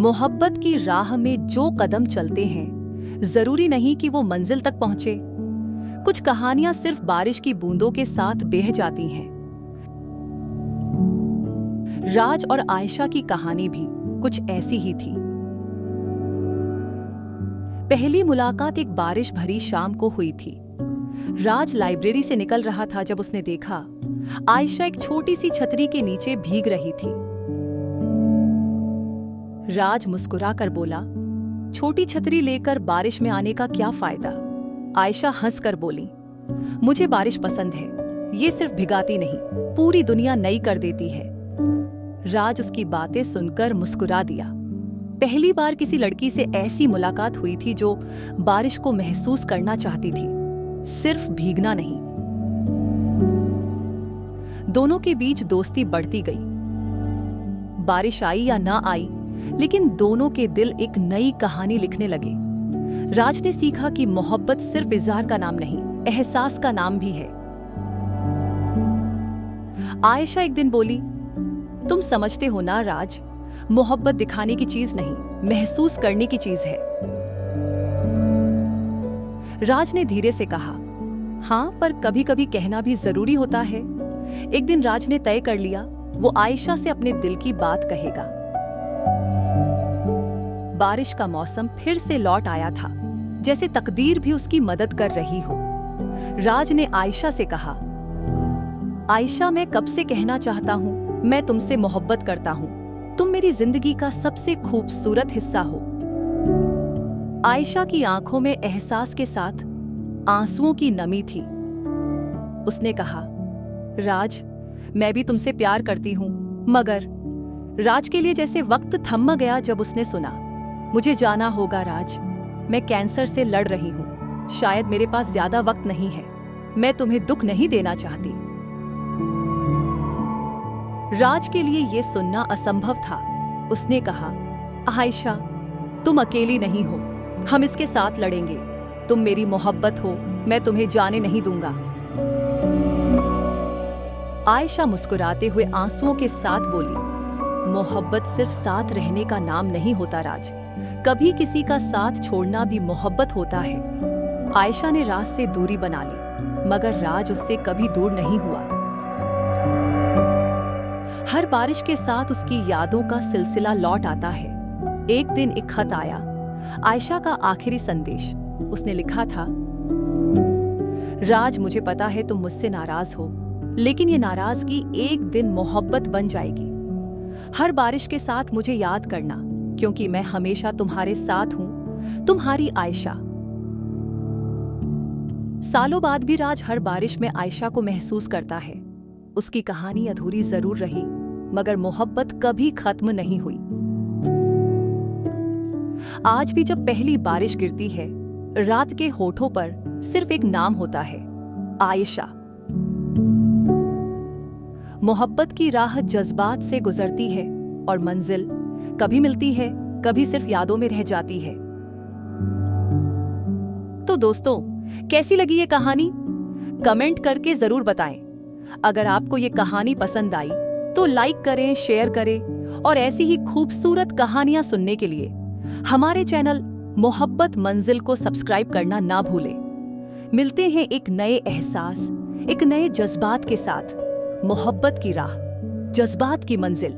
मोहब्बत की राह में जो कदम चलते हैं, जरूरी नहीं कि वो मंजिल तक पहुंचे। कुछ कहानियां सिर्फ बारिश की बूंदों के साथ बह जाती हैं। राज और आयशा की कहानी भी कुछ ऐसी ही थी। पहली मुलाकात एक बारिश भरी शाम को हुई थी। राज लाइब्रेरी से निकल रहा था जब उसने देखा आयशा एक छोटी सी छतरी के नीचे भीग रही थी। राज मुस्कुराकर बोला, छोटी छतरी लेकर बारिश में आने का क्या फायदा? आयशा हंसकर बोली, मुझे बारिश पसंद है, ये सिर्फ भिगाती नहीं, पूरी दुनिया नई कर देती है। राज उसकी बातें सुनकर मुस्कुरा दिया। पहली बार किसी लड़की से ऐसी मुलाकात हुई थी जो बारिश को महसूस करना चाहती थी, सिर्फ भीगना नहीं। दोनों के बीच दोस्ती बढ़ती गई। बारिश आई या ना आई, लेकिन दोनों के दिल एक नई कहानी लिखने लगे। राज ने सीखा कि मोहब्बत सिर्फ इज़हार का नाम नहीं, एहसास का नाम भी है। आयशा एक दिन बोली, तुम समझते हो ना राज, मोहब्बत दिखाने की चीज नहीं, महसूस करने की चीज है। राज ने धीरे से कहा, हाँ, पर कभी कभी कहना भी जरूरी होता है। एक दिन राज ने तय कर लिया, वो आयशा से अपने दिल की बात कहेगा। बारिश का मौसम फिर से लौट आया था, जैसे तकदीर भी उसकी मदद कर रही हो। राज ने आयशा से कहा, आयशा, मैं कब से कहना चाहता हूं, मैं तुमसे मोहब्बत करता हूं। तुम मेरी जिंदगी का सबसे खूबसूरत हिस्सा हो। आयशा की आंखों में एहसास के साथ आंसुओं की नमी थी। उसने कहा, राज, मैं भी तुमसे प्यार करती हूं, मगर राज के लिए जैसे वक्त थम गया जब उसने सुना, मुझे जाना होगा राज, मैं कैंसर से लड़ रही हूं, शायद मेरे पास ज्यादा वक्त नहीं है, मैं तुम्हें दुख नहीं देना चाहती। राज के लिए यह सुनना असंभव था। उसने कहा, आयशा, तुम अकेली नहीं हो, हम इसके साथ लड़ेंगे। तुम मेरी मोहब्बत हो, मैं तुम्हें जाने नहीं दूंगा। आयशा मुस्कुराते हुए आंसुओं के साथ बोली, मोहब्बत सिर्फ साथ रहने का नाम नहीं होता राज, कभी किसी का साथ छोड़ना भी मोहब्बत होता है। आयशा ने राज से दूरी बना ली, मगर राज उससे कभी दूर नहीं हुआ। हर बारिश के साथ उसकी यादों का सिलसिला लौट आता है। एक दिन एक खत आया, आयशा का आखिरी संदेश। उसने लिखा था, राज, मुझे पता है तुम मुझसे नाराज हो, लेकिन ये नाराजगी एक दिन मोहब्बत बन जाएगी। हर बारिश के साथ मुझे याद करना, क्योंकि मैं हमेशा तुम्हारे साथ हूं, तुम्हारी आयशा। सालों बाद भी राज हर बारिश में आयशा को महसूस करता है। उसकी कहानी अधूरी जरूर रही, मगर मोहब्बत कभी खत्म नहीं हुई। आज भी जब पहली बारिश गिरती है, रात के होठों पर सिर्फ एक नाम होता है, आयशा। मोहब्बत की राह जज्बात से गुजरती है और मंजिल कभी मिलती है, कभी सिर्फ यादों में रह जाती है। तो दोस्तों, कैसी लगी ये कहानी? कमेंट करके जरूर बताएं। अगर आपको ये कहानी पसंद आई तो लाइक करें, शेयर करें और ऐसी ही खूबसूरत कहानियां सुनने के लिए हमारे चैनल मोहब्बत मंजिल को सब्सक्राइब करना ना भूलें। मिलते हैं एक नए एहसास, एक नए जज्बात के साथ। मोहब्बत की राह, जज्बात की मंजिल।